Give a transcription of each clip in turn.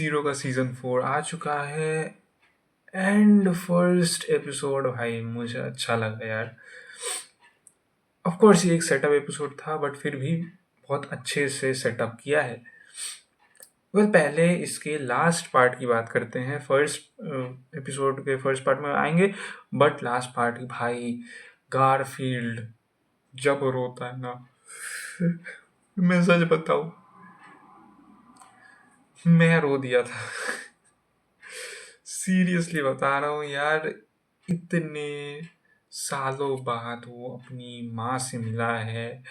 Zero का season 4 आ चुका है एंड फर्स्ट एपिसोड भाई मुझे अच्छा लगा यार। ऑफ कोर्स ये एक सेटअप एपिसोड था बट फिर भी बहुत अच्छे से सेटअप किया है। पहले इसके लास्ट पार्ट की बात करते हैं। फर्स्ट एपिसोड के फर्स्ट पार्ट में आएंगे बट लास्ट पार्ट भाई गारफील्ड जब रोता है ना मैं सच बताऊं मैं रो दिया था। सीरियसली बता रहा हूँ यार, इतने सालों बाद वो अपनी माँ से मिला है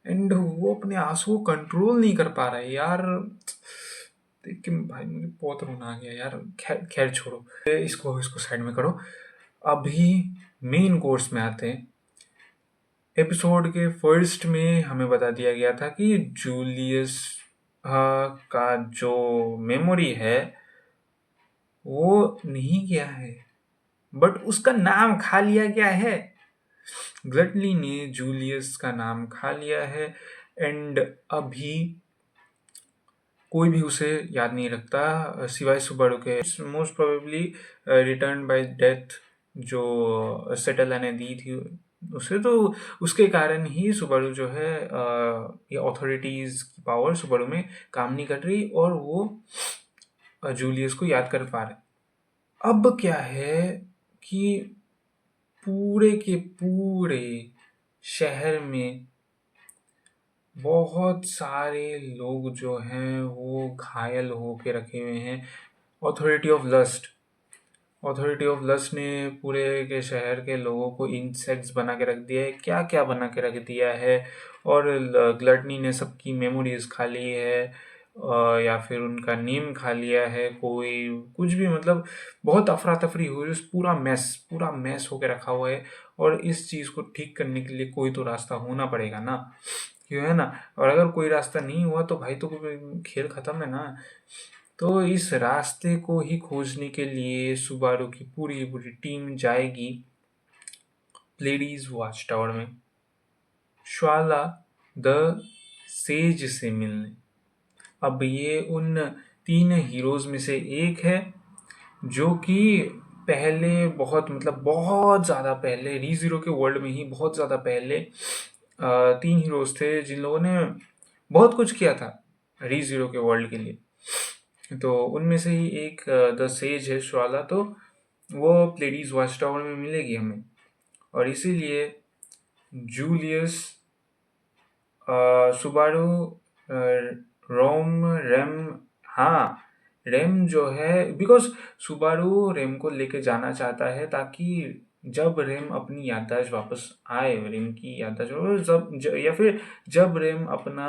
एंड वो अपने आंसू को कंट्रोल नहीं कर पा रहा है यार। देख के भाई मुझे बहुत रोना आ गया यार। खैर खैर छोड़ो, इसको इसको साइड में करो। अभी मेन कोर्स में आते हैं। एपिसोड के फर्स्ट में हमें बता दिया गया था कि जूलियस का जो मेमोरी है वो नहीं गया है बट उसका नाम खा लिया गया है। ग्लटली ने जूलियस का नाम खा लिया है एंड अभी कोई भी उसे याद नहीं रखता सिवाय सुबारू के। Most probably return bye death जो सेटला ने दी थी उसे, तो उसके कारण ही सुबारू जो है ये अथॉरिटीज की पावर सुबारू में काम नहीं कर रही और वो जूलियस को याद कर पा रहे। अब क्या है कि पूरे के पूरे शहर में बहुत सारे लोग जो हैं वो घायल होके रखे हुए हैं। अथॉरिटी ऑफ लस्ट ने पूरे के शहर के लोगों को इंसेक्ट्स बना के रख दिया है, क्या क्या बना के रख दिया है। और ग्लटनी ने सबकी मेमोरीज खा ली है या फिर उनका नेम खा लिया है। कोई कुछ भी मतलब बहुत अफरा तफरी हुई, पूरा मैस होके रखा हुआ है। और इस चीज़ को ठीक करने के लिए कोई तो रास्ता होना पड़ेगा ना, क्यों है ना। और अगर कोई रास्ता नहीं हुआ तो भाई तो खेल खत्म है ना। तो इस रास्ते को ही खोजने के लिए सुबारू की पूरी पूरी टीम जाएगी प्लेडीज वॉच टावर में श्वाला द सेज से मिलने। अब ये उन 3 हीरोज में से एक है जो कि पहले बहुत ज़्यादा पहले रीज़ीरो के वर्ल्ड में ही बहुत ज़्यादा पहले 3 हीरोज थे जिन लोगों ने बहुत कुछ किया था रीज़ीरो के वर्ल्ड के लिए। तो उनमें से ही एक द सेज है श्वाला, तो वो प्लेडीज वॉच टावर में मिलेगी हमें। और इसीलिए जूलियस सुबारू रोम रेम, हाँ रेम जो है, बिकॉज सुबारू रेम को लेके जाना चाहता है ताकि जब रेम अपनी याददाश्त वापस आए, रेम की याददाश्त या फिर जब रेम अपना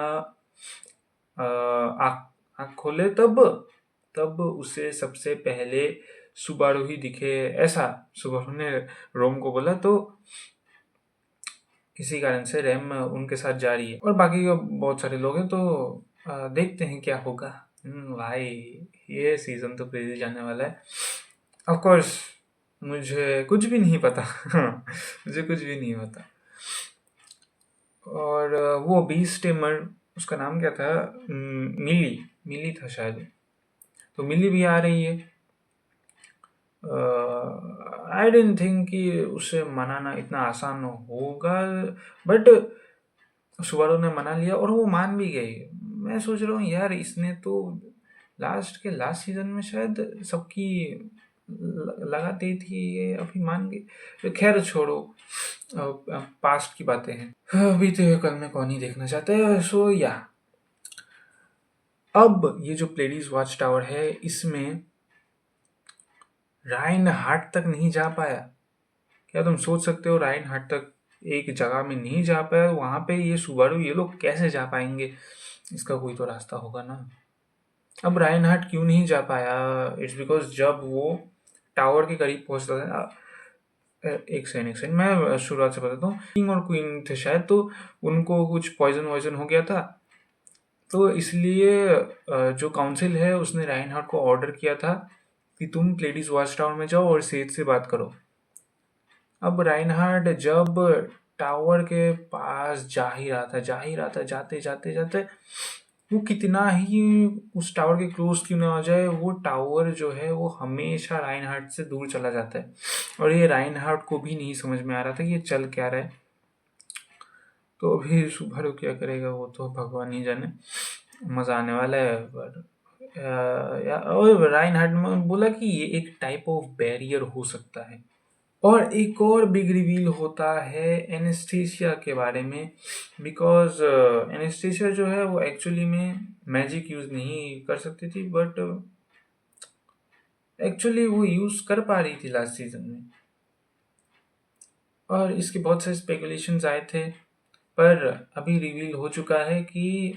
आँख खोले तब उसे सबसे पहले सुबारू ही दिखे, ऐसा सुबारू ने रोम को बोला। तो इसी कारण से रैम उनके साथ जा रही है और बाकी बहुत सारे लोग हैं। तो देखते हैं क्या होगा। भाई ये सीजन तो क्रेजी जाने वाला है। ऑफ कोर्स मुझे कुछ भी नहीं पता मुझे कुछ भी नहीं पता। और वो बीस्ट टेमर, उसका नाम क्या था, मिली था शायद। तो मिली भी आ रही है। आई डेंट थिंक कि उसे मनाना इतना आसान होगा बट सुबारू ने मना लिया और वो मान भी गई। मैं सोच रहा हूँ यार, इसने तो लास्ट सीजन में शायद सबकी लगा दी थी, ये अभी मान गई। तो खैर छोड़ो, पास्ट की बातें हैं, बीते हुए कल में कौन ही देखना चाहते हैं। सो या अब ये जो प्लेडीज वॉच टावर है इसमें राइन हार्ट तक नहीं जा पाया। क्या तुम सोच सकते हो राइन हार्ट तक एक जगह में नहीं जा पाया, वहां पे ये सुबारू ये लोग कैसे जा पाएंगे? इसका कोई तो रास्ता होगा ना। अब राइन हार्ट क्यों नहीं जा पाया? इट्स बिकॉज जब वो टावर के करीब पहुंचता था, एक सेकंड मैं शुरुआत से बताता हूँ। किंग और क्वीन थे शायद, तो उनको कुछ पॉइजन हो गया था। तो इसलिए जो काउंसिल है उसने राइन हार्ट को ऑर्डर किया था कि तुम प्लेडीज वॉच टावर में जाओ और सेज से बात करो। अब राइनहार्ड जब टावर के पास जा ही रहा था, जाते जाते वो कितना ही उस टावर के क्लोज क्यों ना हो जाए, वो टावर जो है वो हमेशा राइनहार्ट से दूर चला जाता है। और ये राइनहार्ट को भी नहीं समझ में आ रहा था कि ये चल क्या रहा है। तो अभी सुबारू क्या करेगा वो तो भगवान ही जाने। मज़ा आने वाला है। पर और राइनहार्ट ने बोला कि ये एक टाइप ऑफ बैरियर हो सकता है। और एक और बिग रिवील होता है एनेस्थीसिया के बारे में, बिकॉज एनेस्थीसिया जो है वो एक्चुअली में मैजिक यूज़ नहीं कर सकती थी, बट एक्चुअली वो यूज़ कर पा रही थी लास्ट सीजन में। और इसके बहुत सारे स्पेकुलेशंस आए थे, पर अभी रिवील हो चुका है कि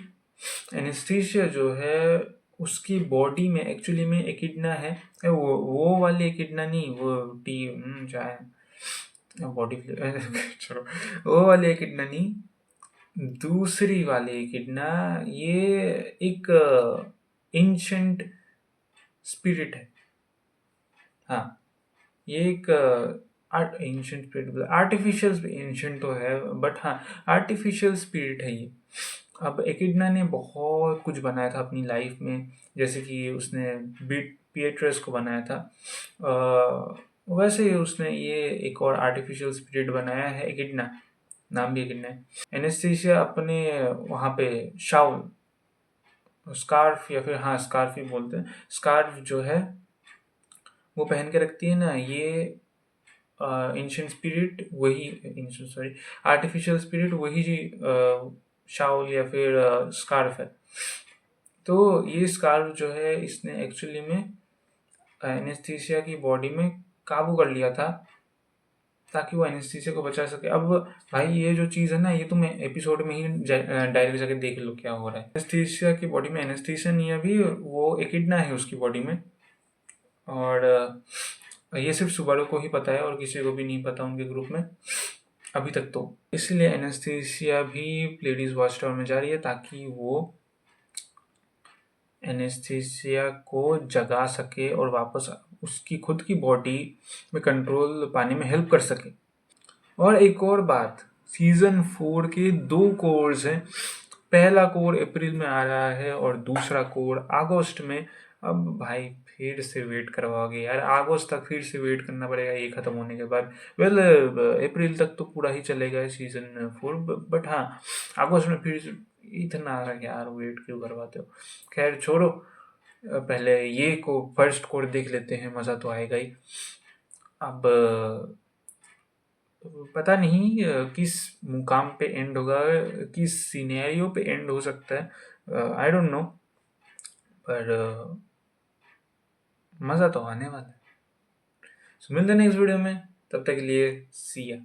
एनेस्थीसिया जो है उसकी बॉडी में एक्चुअली में एकिडना है। वो वाली एकिडना नहीं, वो टी चाहे बॉडी चलो, वो वाली एकिडना नहीं, दूसरी वाली एकिडना। ये एक एंशंट स्पिरिट है। हाँ, ये एक एंशंट स्पिरिट, आर्टिफिशियल एंशंट तो है, बट हाँ आर्टिफिशियल स्पिरिट है ये। अब एकिडना ने बहुत कुछ बनाया था अपनी लाइफ में, जैसे कि उसने बीट पिएट्रस को बनाया था। वैसे ही उसने ये एक और आर्टिफिशियल स्पिरिट बनाया है एकिडना, नाम भी एकिडना है। एनेस्थीसिया अपने वहाँ पे शाउल स्कार्फ, या फिर हाँ स्कार्फ ही बोलते हैं, स्कार्फ जो है वो पहन के रखती है ना। ये एंशिएंट स्पिरिट वही, एंशिएंट सॉरी, आर्टिफिशियल स्पिरिट वही जी शाउल या फिर स्कार्फ है। तो ये स्कार्फ जो है इसने एक्चुअली में एनेस्थीसिया की बॉडी में काबू कर लिया था, ताकि वो एनेस्थीसिया को बचा सके। अब भाई ये जो चीज़ है ना, ये तुम एपिसोड में ही डायरेक्ट जाके देख लो क्या हो रहा है। एनेस्थीसिया की बॉडी में एनेस्थीसिया नहीं है अभी, वो एकिडना है उसकी बॉडी में। और ये सिर्फ सुबारू को ही पता है और किसी को भी नहीं पता उनके ग्रुप में अभी तक। तो इसलिए एनेस्थीसिया भी प्लेडीज वॉच टावर में जा रही है, ताकि वो एनेस्थीसिया को जगा सके और वापस उसकी खुद की बॉडी में कंट्रोल पाने में हेल्प कर सके। और एक और बात, सीजन 4 के 2 कोर्स हैं। पहला कोर अप्रैल में आ रहा है और दूसरा कोर अगस्त में। अब भाई फिर से वेट करवाओगे यार, अगस्त तक फिर से वेट करना पड़ेगा ये ख़त्म होने के बाद। वेल अप्रैल तक तो पूरा ही चलेगा सीजन 4, बट हाँ अगस्त में फिर इतना यार वेट क्यों करवाते हो। खैर छोड़ो, पहले ये को फर्स्ट कोर देख लेते हैं, मज़ा तो आएगा ही। अब पता नहीं किस मुकाम पे एंड होगा, किस सिनेरियो पे एंड हो सकता है, आई डोंट नो, पर मज़ा तो आने वाला है। सो मिलते हैं नेक्स्ट वीडियो में, तब तक के लिए सी या।